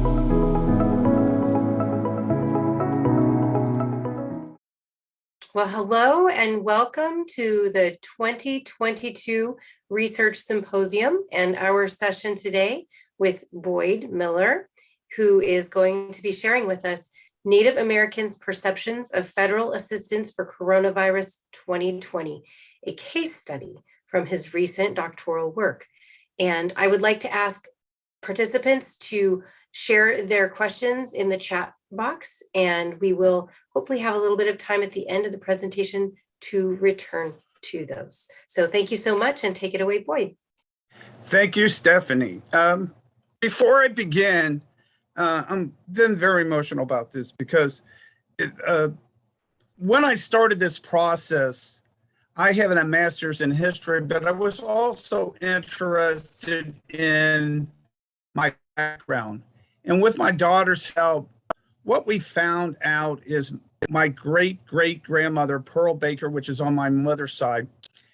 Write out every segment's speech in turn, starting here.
Well, hello and welcome to the 2022 Research Symposium and our session today with Boyd Miller, who is going to be sharing with us Native Americans' Perceptions of Federal Assistance for Coronavirus 2020, a case study from his recent doctoral work. And I would like to ask participants to share their questions in the chat box, and we will hopefully have a little bit of time at the end of the presentation to return to those. So thank you so much, and take it away, Boyd. Thank you, Stephanie. Before I begin, I'm been very emotional about this because when I started this process, I have a master's in history, but I was also interested in my background. And with my daughter's help, what we found out is my great-great-grandmother, Pearl Baker, which is on my mother's side,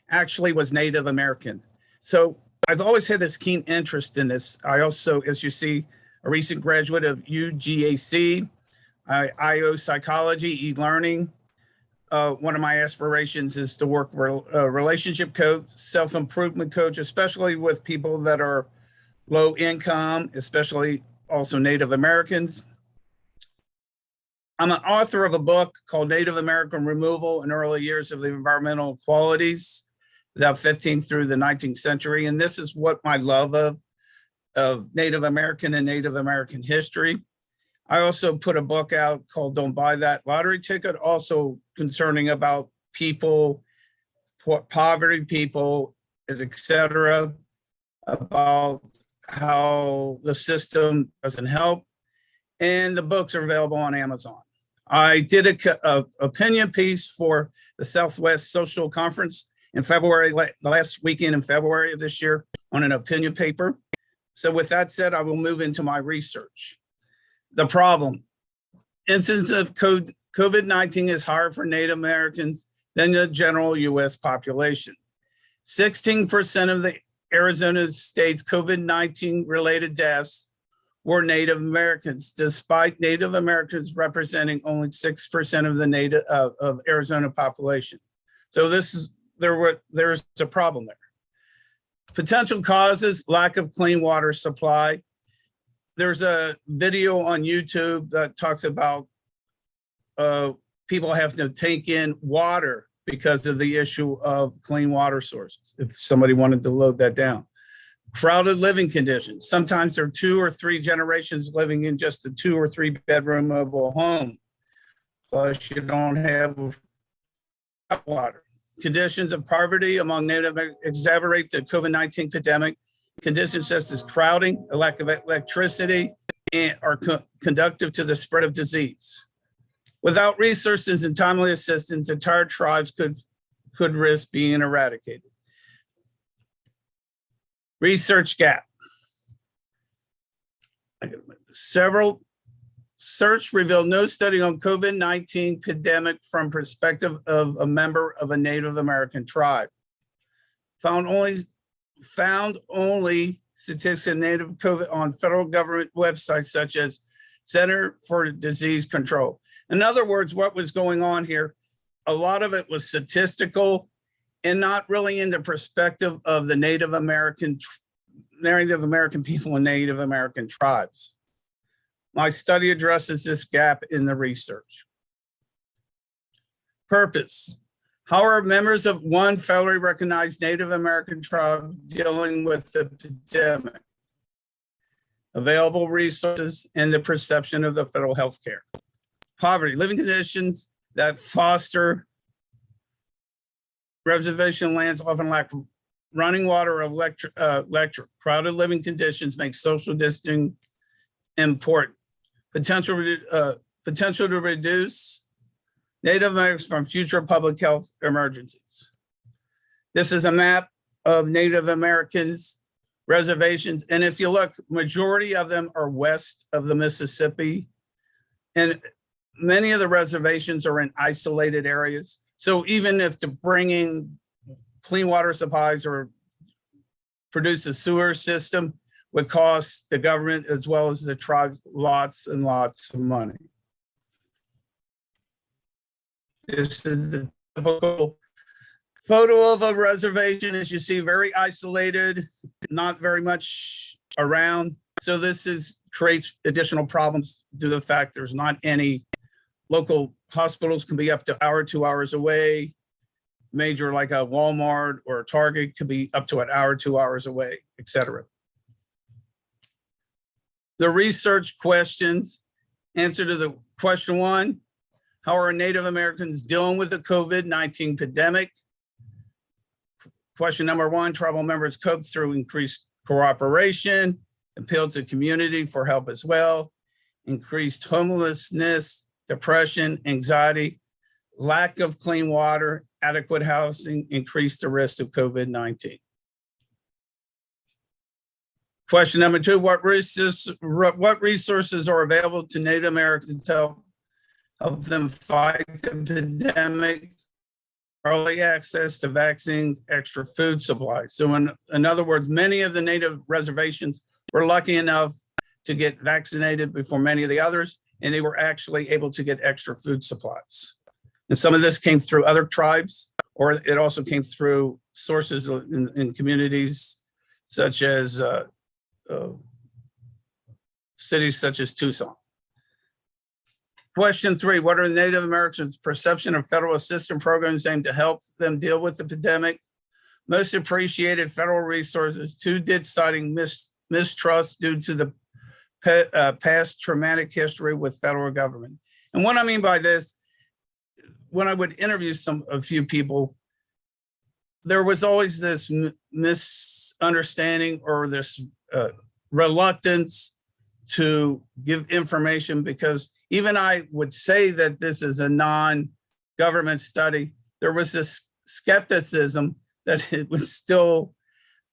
actually was Native American. So I've always had this keen interest in this. I also, as you see, a recent graduate of UGAC, IO psychology, e-learning. One of my aspirations is to work relationship coach, self-improvement coach, especially with people that are low income, especially also Native Americans. I'm an author of a book called Native American Removal in Early Years of the Environmental Qualities, the 15th through the 19th century. And this is what my love of Native American and Native American history. I also put a book out called Don't Buy That Lottery Ticket, also concerning about people, poverty people, etc., about how the system doesn't help. And the books are available on Amazon. I did a opinion piece for the Southwest Social Conference in February, the last weekend in February of this year, on an opinion paper. So with that said, I will move into my research. The problem: incidence of COVID-19 is higher for Native Americans than the general US population. 16% of the Arizona state's COVID-19 related deaths were Native Americans, despite Native Americans representing only 6% of the of Arizona population. So there's a problem there. Potential causes: lack of clean water supply. There's a video on YouTube that talks about people having to take in water because of the issue of clean water sources, if somebody wanted to load that down. Crowded living conditions. Sometimes there are 2 or 3 generations living in just a 2 or 3 bedroom mobile home. Plus you don't have water. Conditions of poverty among Native exacerbate the COVID-19 epidemic. Conditions such as crowding, a lack of electricity, are conducive to the spread of disease. Without resources and timely assistance, entire tribes could risk being eradicated. Research gap. Several search revealed no study on COVID-19 pandemic from perspective of a member of a Native American tribe. Found only statistics of Native COVID on federal government websites such as Center for Disease Control. In other words, what was going on here, a lot of it was statistical and not really in the perspective of the Native American people and Native American tribes. My study addresses this gap in the research. Purpose: how are members of one federally recognized Native American tribe dealing with the epidemic? Available resources and the perception of the federal health care. Poverty: living conditions that foster reservation lands often lack running water or electric. Crowded living conditions make social distancing important. Potential to reduce Native Americans from future public health emergencies. This is a map of Native Americans reservations. And if you look, majority of them are west of the Mississippi. And many of the reservations are in isolated areas. So even if to bring in clean water supplies or produce a sewer system would cost the government as well as the tribes lots and lots of money. This is the typical photo of a reservation. As you see, very isolated, not very much around. So this creates additional problems due to the fact there's not any local hospitals, can be up to hour, 2 hours away. Major like a Walmart or a Target could be up to an hour, 2 hours away, etc. The research questions. Answer to the question 1, how are Native Americans dealing with the COVID-19 pandemic? Question number 1, tribal members cope through increased cooperation, appeal to community for help as well, increased homelessness, depression, anxiety, lack of clean water, adequate housing, increased the risk of COVID-19. Question number 2, what resources are available to Native Americans to help them fight the pandemic? Early access to vaccines, extra food supplies. So in other words, many of the Native reservations were lucky enough to get vaccinated before many of the others, and they were actually able to get extra food supplies. And some of this came through other tribes, or it also came through sources in communities such as cities such as Tucson. Question 3, what are Native Americans' perception of federal assistance programs aimed to help them deal with the pandemic? Most appreciated federal resources. 2 did citing mistrust due to the past traumatic history with federal government. And what I mean by this, when I would interview a few people, there was always this misunderstanding or this reluctance to give information, because even I would say that this is a non-government study, there was this skepticism that it was still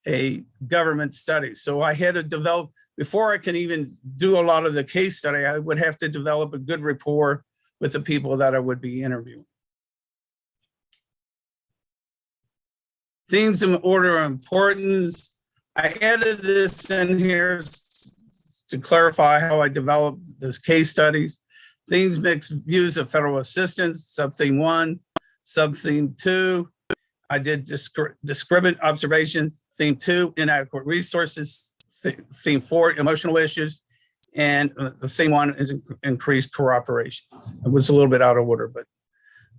a government study. So I had to develop, before I can even do a lot of the case study, I would have to develop a good rapport with the people that I would be interviewing. Themes in order of importance. I added this in here to clarify how I developed this case studies. Themes, mixed views of federal assistance, sub-theme 1, sub-theme 2. I did discriminant observations, theme 2, inadequate resources, theme 4, emotional issues, and the same one is increased cooperation. It was a little bit out of order, but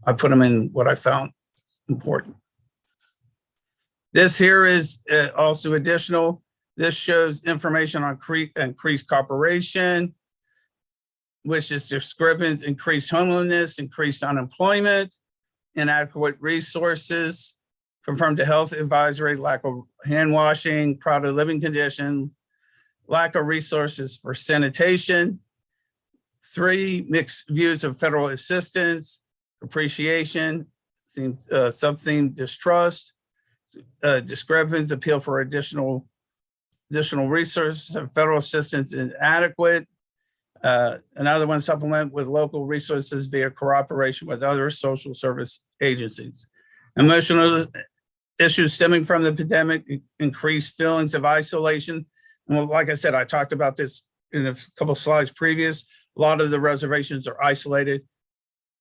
I put them in what I found important. This here is also additional. This shows information on increased cooperation, which is discriminants, increased homelessness, increased unemployment, inadequate resources, confirmed to health advisory, lack of hand washing, crowded living conditions, lack of resources for sanitation. 3, mixed views of federal assistance, appreciation, sub-theme distrust, discrepancies, appeal for additional resources of federal assistance inadequate. Another one, supplement with local resources via cooperation with other social service agencies. Emotional issues stemming from the pandemic, increased feelings of isolation. And like I said, I talked about this in a couple of slides previous. A lot of the reservations are isolated.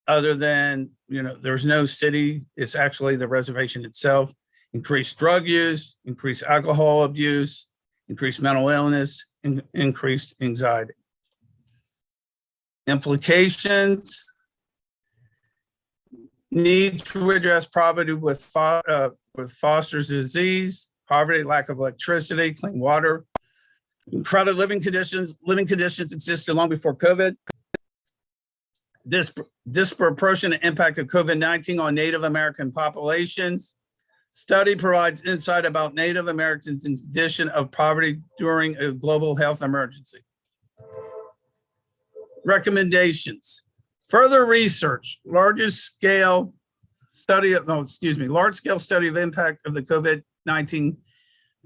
Other than, there's no city, it's actually the reservation itself. Increased drug use, increased alcohol abuse, increased mental illness, and increased anxiety. Implications: need to address poverty with Foster's disease, poverty, lack of electricity, clean water, crowded living conditions. Living conditions existed long before COVID. Disproportionate impact of COVID-19 on Native American populations. Study provides insight about Native Americans in condition of poverty during a global health emergency. Recommendations: further research, large-scale study of impact of the COVID-19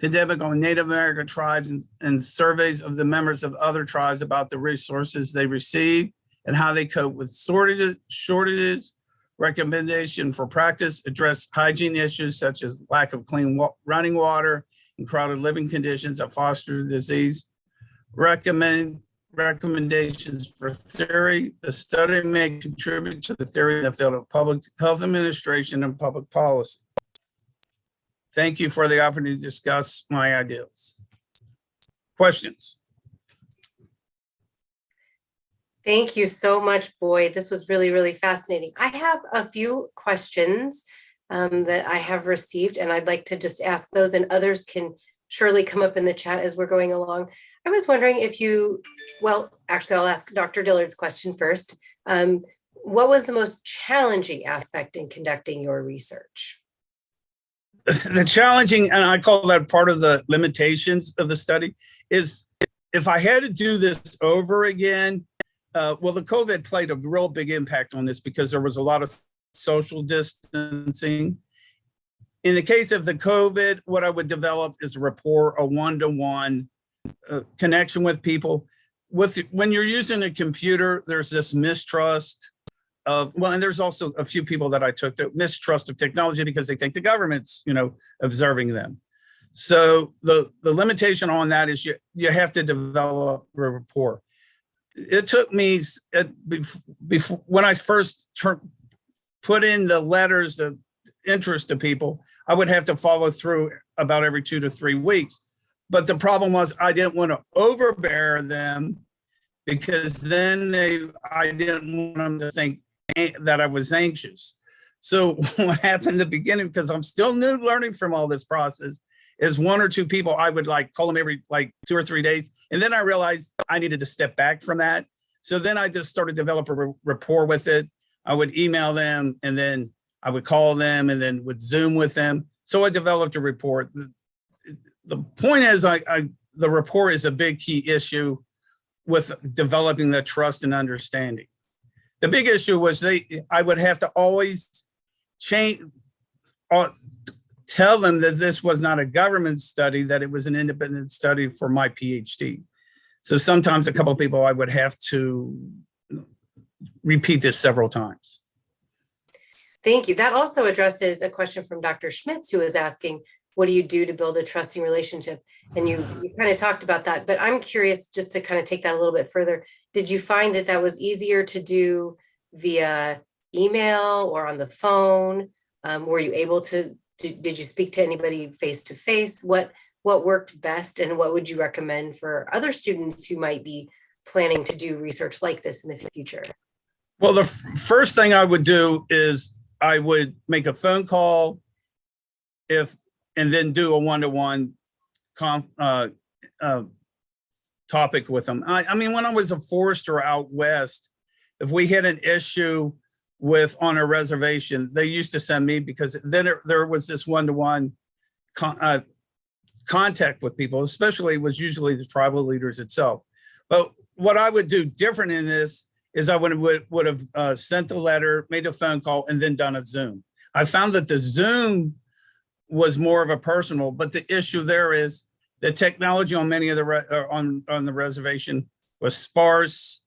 pandemic on Native American tribes and surveys of the members of other tribes about the resources they receive and how they cope with shortages. Recommendation for practice: address hygiene issues such as lack of clean running water, and crowded living conditions that foster disease. Recommendations for theory. The study may contribute to the theory in the field of public health administration and public policy. Thank you for the opportunity to discuss my ideas. Questions? Thank you so much, Boyd. This was really, really fascinating. I have a few questions that I have received, and I'd like to just ask those, and others can surely come up in the chat as we're going along. I was wondering if you, well, actually, I'll ask Dr. Dillard's question first. What was the most challenging aspect in conducting your research? The challenging, and I call that part of the limitations of the study, is if I had to do this over again, well, the COVID played a real big impact on this because there was a lot of social distancing. In the case of the COVID, what I would develop is a rapport, a one-to-one connection with people. When you're using a computer, there's this mistrust of, well, and there's also a few people that I took to mistrust of technology because they think the government's, observing them. So the limitation on that is you have to develop a rapport. It took me before when I first put in the letters of interest to people, I would have to follow through about every 2 to 3 weeks. But the problem was I didn't want to overbear them because then I didn't want them to think that I was anxious. So what happened in the beginning, because I'm still new learning from all this process, is 1 or 2 people I would call them every 2 or 3 days. And then I realized I needed to step back from that. So then I just started to develop a rapport with it. I would email them and then I would call them and then would Zoom with them. So I developed a rapport. The point is the rapport is a big key issue with developing the trust and understanding. The big issue was I would have to always tell them that this was not a government study, that it was an independent study for my PhD. So sometimes a couple of people I would have to repeat this several times. Thank you. That also addresses a question from Dr. Schmitz, who was asking, what do you do to build a trusting relationship? And you kind of talked about that, but I'm curious just to kind of take that a little bit further. Did you find that that was easier to do via email or on the phone? Were you able to, did you speak to anybody face to face? What worked best, and what would you recommend for other students who might be planning to do research like this in the future? Well, the first thing I would do is I would make a phone call and then do a one-to-one topic with them. I mean, when I was a forester out west, if we had an issue on a reservation, they used to send me, because then there was this one-to-one contact with people, especially it was usually the tribal leaders itself. But what I would do different in this is I would have sent the letter, made a phone call, and then done a Zoom. I found that the Zoom was more of a personal, but the issue there is the technology on many of the on the reservation was sparse.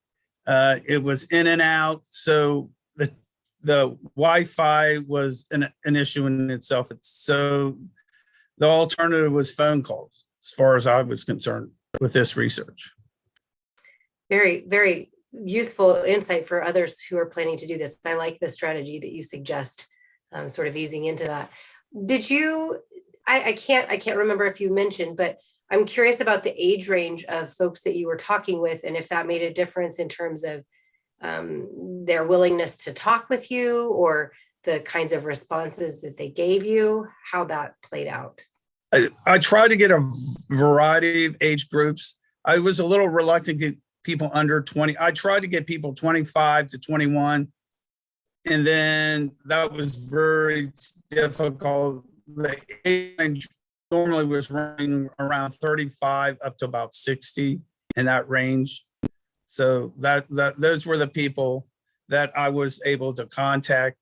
It was in and out, so the Wi-Fi was an issue in itself. So the alternative was phone calls, as far as I was concerned with this research. Very, very useful insight for others who are planning to do this. I like the strategy that you suggest, sort of easing into that. Did you, I can't remember if you mentioned, but I'm curious about the age range of folks that you were talking with, and if that made a difference in terms of their willingness to talk with you, or the kinds of responses that they gave you, how that played out. I tried to get a variety of age groups. I was a little reluctant to get people under 20. I tried to get people 25 to 21. And then that was very difficult. The age normally was running around 35 up to about 60 in that range. So those were the people that I was able to contact.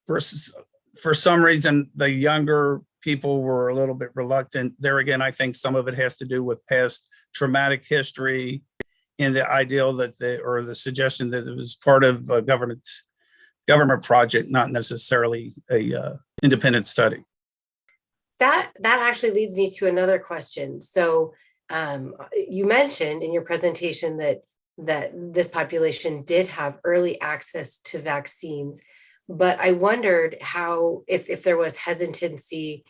For some reason, the younger people were a little bit reluctant. There again, I think some of it has to do with past traumatic history and the ideal that the suggestion that it was part of a government project, not necessarily a independent study. that actually leads me to another question. So you mentioned in your presentation that this population did have early access to vaccines, but I wondered how if there was hesitancy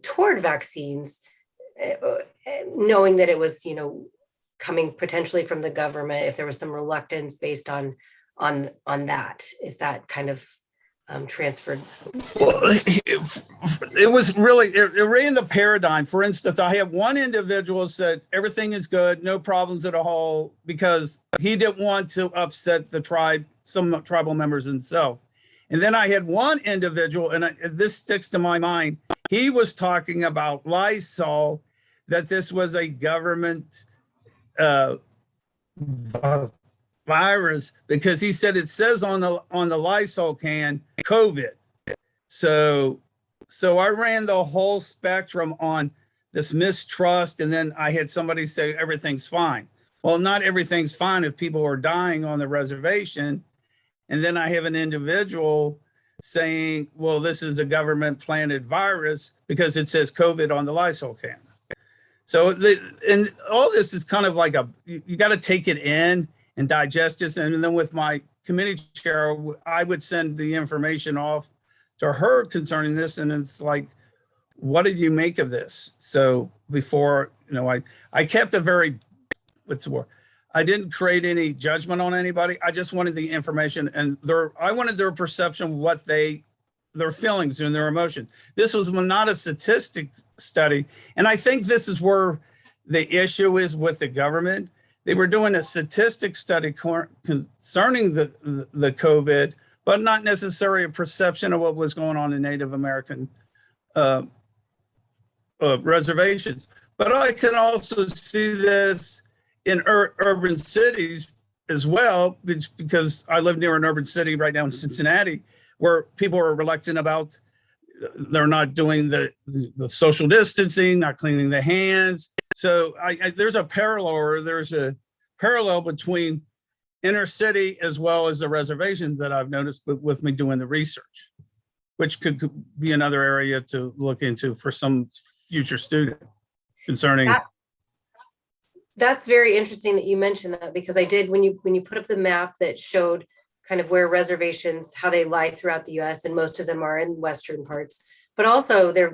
toward vaccines, knowing that it was, coming potentially from the government, if there was some reluctance based on that, if that kind of transferred. Well, it was really, it ran the paradigm. For instance, I have one individual said everything is good, no problems at all, because he didn't want to upset the tribe, some tribal members himself. And then I had one individual, and this sticks to my mind. He was talking about Lysol, that this was a government virus, because he said it says on the Lysol can COVID. So I ran the whole spectrum on this mistrust, and then I had somebody say everything's fine. Well, not everything's fine if people are dying on the reservation. And then I have an individual saying, well, this is a government planted virus because it says COVID on the Lysol can. So and all this is kind of like you got to take it in and digest it. And then with my committee chair, I would send the information off to her concerning this. And it's like, what did you make of this? So before, I kept a very, what's the word? I didn't create any judgment on anybody. I just wanted the information, and I wanted their perception, what their feelings and their emotions. This was not a statistic study. And I think this is where the issue is with the government. They were doing a statistic study concerning the COVID, but not necessarily a perception of what was going on in Native American reservations. But I can also see this in urban cities as well, because I live near an urban city right now in Cincinnati, where people are reluctant about, they're not doing the social distancing, not cleaning the hands. So there's a parallel between inner city as well as the reservations that I've noticed with me doing the research, which could be another area to look into for some future student concerning. That's very interesting that you mentioned that, because I did, when you put up the map that showed kind of where reservations, how they lie throughout the US, and most of them are in western parts, but also they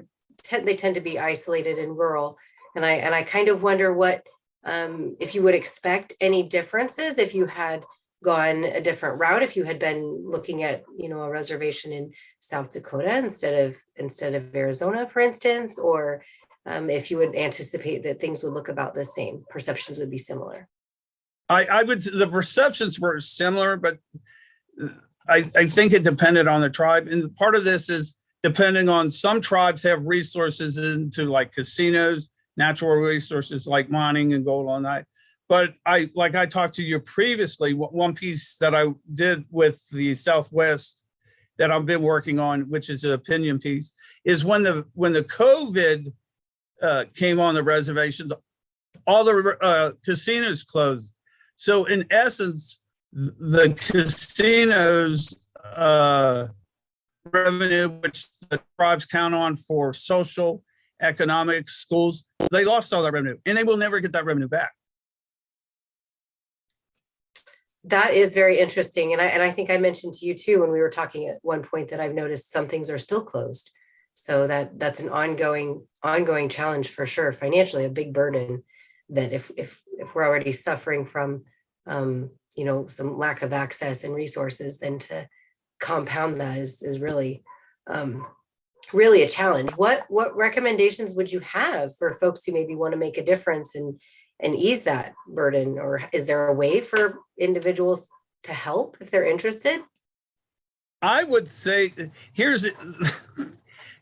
tend to be isolated and rural. And I kind of wonder what, if you would expect any differences if you had gone a different route, if you had been looking at, a reservation in South Dakota instead of Arizona, for instance, or if you would anticipate that things would look about the same, perceptions would be similar. I would, the perceptions were similar, but I think it depended on the tribe. And part of this is depending on, some tribes have resources into like casinos, natural resources like mining and gold on that. But I talked to you previously, one piece that I did with the Southwest that I've been working on, which is an opinion piece, is when the COVID came on the reservations, all the casinos closed. So in essence, the casinos revenue, which the tribes count on for social, economic, schools, they lost all that revenue, and they will never get that revenue back. That is very interesting. And I think I mentioned to you too, when we were talking at one point, that I've noticed some things are still closed. So that's an ongoing challenge for sure. Financially, a big burden, that if we're already suffering from, some lack of access and resources, then to compound that is really, really a challenge. What recommendations would you have for folks who maybe want to make a difference and ease that burden? Or is there a way for individuals to help if they're interested? I would say,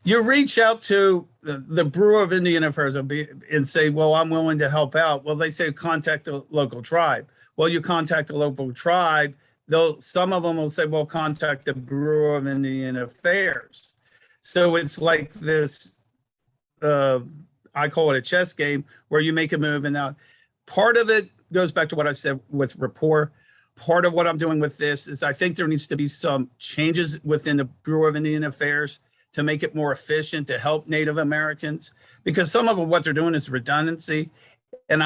you reach out to the Bureau of Indian Affairs and say, well, I'm willing to help out. Well, they say contact a local tribe. Well, you contact a local tribe, some of them will say, well, contact the Bureau of Indian Affairs. So it's like this, I call it a chess game, where you make a move. And now part of it goes back to what I said with rapport. Part of what I'm doing with this is I think there needs to be some changes within the Bureau of Indian Affairs, to make it more efficient to help Native Americans, because some of what they're doing is redundancy. And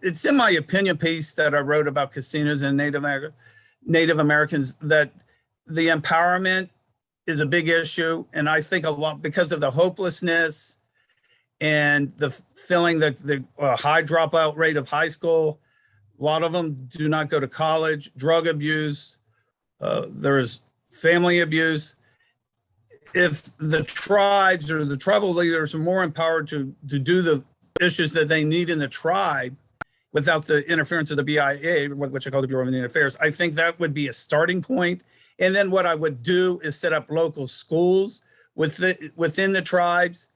it's in my opinion piece that I wrote about casinos and Native Americans that the empowerment is a big issue. And I think a lot because of the hopelessness and the feeling that the high dropout rate of high school, a lot of them do not go to college, drug abuse, there's family abuse. If the tribes or the tribal leaders are more empowered to do the issues that they need in the tribe without the interference of the BIA, which I call the Bureau of Indian Affairs, I think that would be a starting point. And then what I would do is set up local schools within the tribes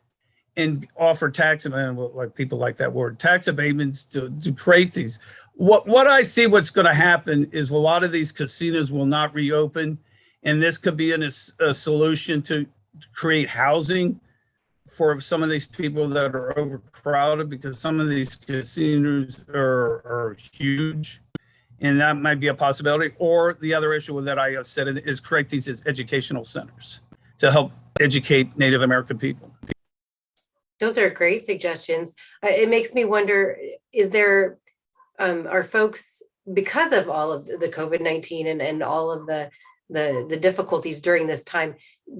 and offer tax, like people like that word, tax abatements to create these. What I see what's going to happen is a lot of these casinos will not reopen, and this could be a solution to create housing for some of these people that are overcrowded, because some of these casinos are huge, and that might be a possibility. Or the other issue that I said is create these as educational centers to help educate Native American people. Those are great suggestions. It makes me wonder, is there, are folks, because of all of the COVID-19 and all of the difficulties during this time,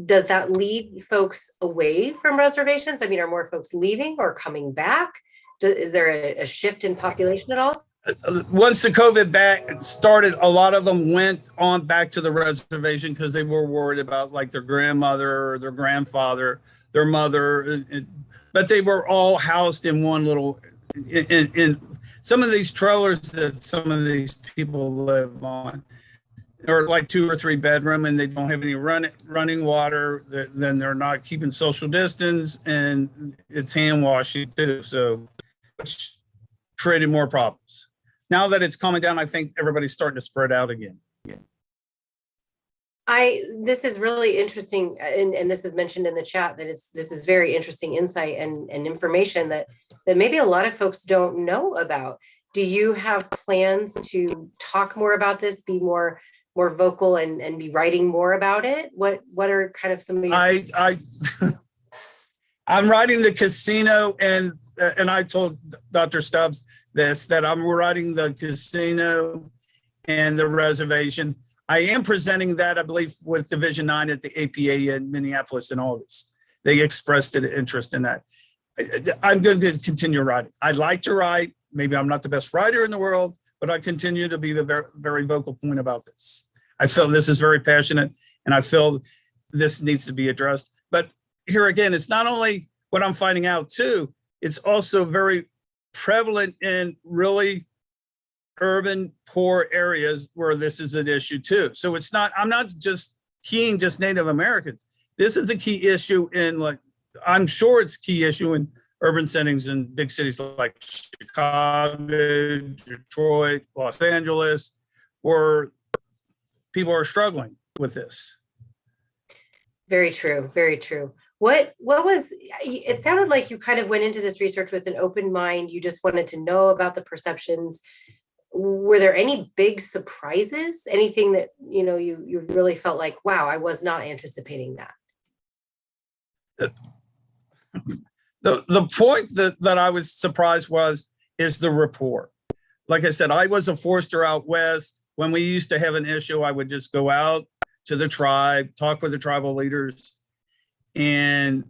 does that lead folks away from reservations? I mean, are more folks leaving or coming back? Is there a shift in population at all? Once the COVID started, a lot of them went on back to the reservation because they were worried about like their grandmother or their grandfather, their mother, but they were all housed in one little, in some of these trailers that some of these people live on, or like 2 or 3 bedroom, and they don't have any running water. Then they're not keeping social distance, and it's hand washing too. So it's created more problems. Now that it's calming down, I think everybody's starting to spread out again. This is really interesting, and this is mentioned in the chat that this is very interesting insight and information that maybe a lot of folks don't know about. Do you have plans to talk more about this, be more vocal and be writing more about it? What are kind of some of your I'm writing the casino, and I told Dr. Stubbs this, that I'm writing the casino and the reservation. I am presenting that, I believe, with Division 9 at the APA in Minneapolis in August. They expressed an interest in that. I'm going to continue writing. I like to write. Maybe I'm not the best writer in the world, but I continue to be the very, very vocal point about this. I feel this is very passionate, and I feel this needs to be addressed. But here again, it's not only what I'm finding out too, it's also very prevalent in really urban poor areas where this is an issue too. So it's not, I'm not just keying just Native Americans. This is a key issue in, like, I'm sure it's a key issue in urban settings in big cities like Chicago, Detroit, Los Angeles, where people are struggling with this. Very true, very true. What was, it sounded like you kind of went into this research with an open mind. You just wanted to know about the perceptions. Were there any big surprises? Anything that, you really felt like, wow, I was not anticipating that? The point that I was surprised is the rapport. Like I said, I was a forester out west. When we used to have an issue, I would just go out to the tribe, talk with the tribal leaders. And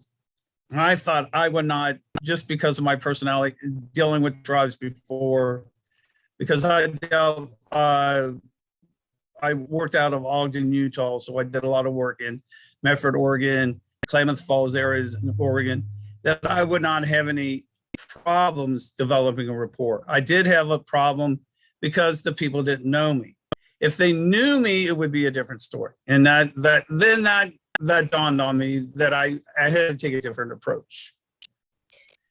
I thought I would not, just because of my personality, dealing with tribes before, because I worked out of Ogden, Utah, so I did a lot of work in Medford, Oregon, Klamath Falls areas in Oregon, that I would not have any problems developing a rapport. I did have a problem because the people didn't know me. If they knew me, it would be a different story. And that dawned on me that I had to take a different approach.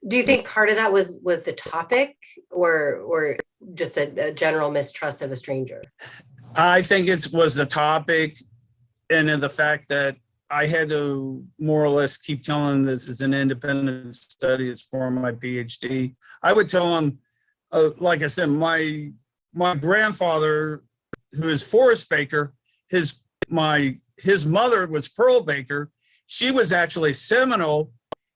Do you think part of that was the topic, or just a general mistrust of a stranger? I think it was the topic, and the fact that I had to more or less keep telling them this is an independent study. It's for my PhD. I would tell them, like I said, my grandfather, who is Forrest Baker, his mother was Pearl Baker. she was actually Seminole,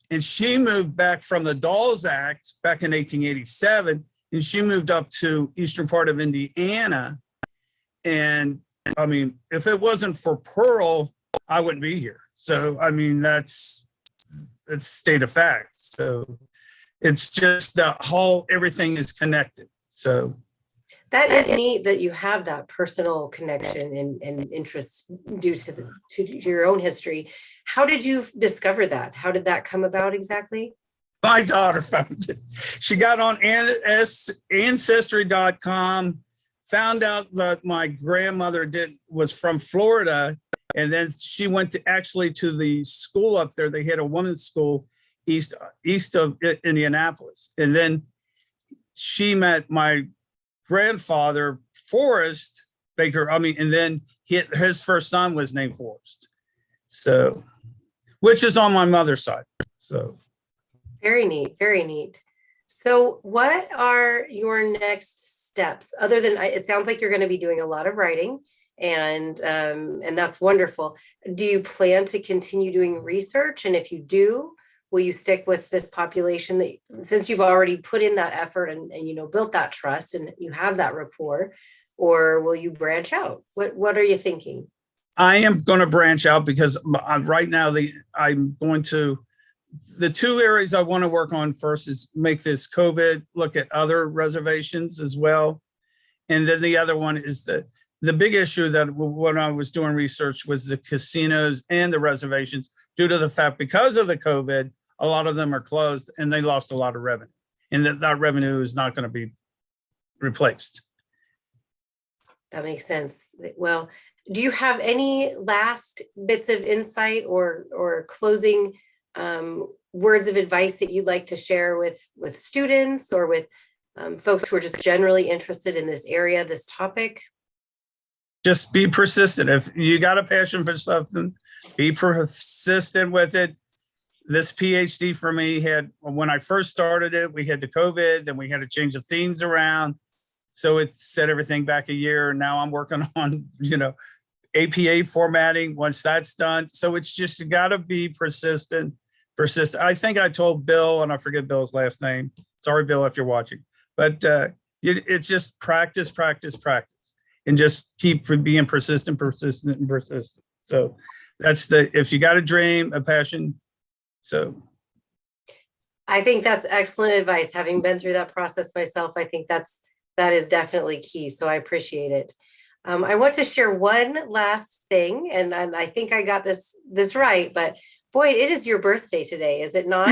and she moved back from the Dawes Act back in 1887, and she moved up to eastern part of Indiana. And I mean, if it wasn't for Pearl, I wouldn't be here. So, I mean, it's state of fact. So it's just the whole, everything is connected. So that is neat that you have that personal connection and interest due to your own history. How did you discover that? How did that come about exactly? my daughter found it. She got on ancestry.com, found out that my grandmother was from Florida, and then she went to the school up there. They had a women's school east of Indianapolis, and then she met my grandfather, Forrest Baker. I mean, and then his first son was named Forrest, so which is on my mother's side. So very neat, very neat. So what are your next steps other than, it sounds like you're going to be doing a lot of writing, and that's wonderful. Do you plan to continue doing research? And if you do, will you stick with this population that, since you've already put in that effort and built that trust and you have that rapport, or will you branch out? What are you thinking? I am going to branch out because right now the two areas I want to work on first is make this COVID look at other reservations as well. And then the other one is the big issue that when I was doing research was the casinos and the reservations, due to the fact because of the COVID, a lot of them are closed and they lost a lot of revenue, and that revenue is not going to be replaced. That makes sense. Well, do you have any last bits of insight or closing words of advice that you'd like to share with students or with folks who are just generally interested in this area, this topic? Just be persistent. If you got a passion for something, be persistent with it. This PhD for me when I first started it, we had the COVID, then we had to change the themes around. So it set everything back a year. And now I'm working on, APA formatting once that's done. So it's just, you got to be persistent. I think I told Bill, and I forget Bill's last name. Sorry, Bill, if you're watching, but it's just practice, and just keep being persistent. So that's if you got a dream, a passion. So I think that's excellent advice. Having been through that process myself, I think that is definitely key. So I appreciate it. I want to share one last thing, and I think I got this right, but Boyd, it is your birthday today, is it not?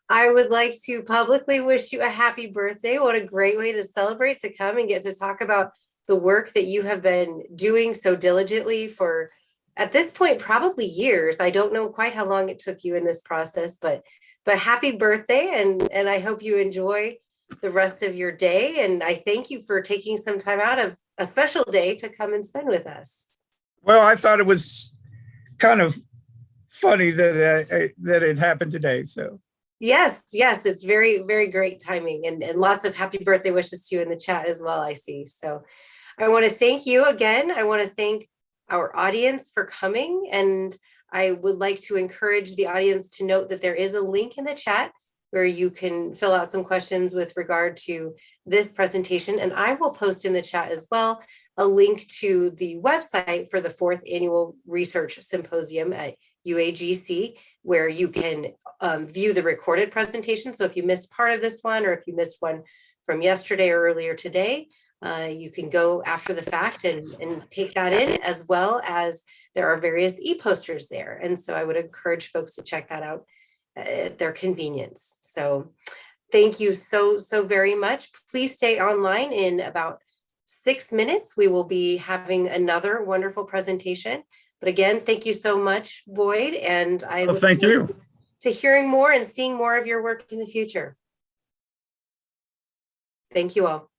I would like to publicly wish you a happy birthday. What a great way to celebrate, to come and get to talk about the work that you have been doing so diligently for, at this point, probably years. I don't know quite how long it took you in this process, but happy birthday. And I hope you enjoy the rest of your day. And I thank you for taking some time out of a special day to come and spend with us. Well, I thought it was kind of funny that it happened today. So yes, it's very, very great timing, and lots of happy birthday wishes to you in the chat as well, I see. So I want to thank you again. I want to thank our audience for coming, and I would like to encourage the audience to note that there is a link in the chat where you can fill out some questions with regard to this presentation, and I will post in the chat as well a link to the website for the 4th Annual Research Symposium at UAGC, where you can view the recorded presentation. So if you missed part of this one, or if you missed one from yesterday or earlier today, you can go after the fact and take that in, as well as there are various e-posters there. And so I would encourage folks to check that out at their convenience. So thank you so very much. Please stay online. In about 6 minutes, we will be having another wonderful presentation. But again, thank you so much, Boyd. And I look forward to hearing more and seeing more of your work in the future. Thank you all.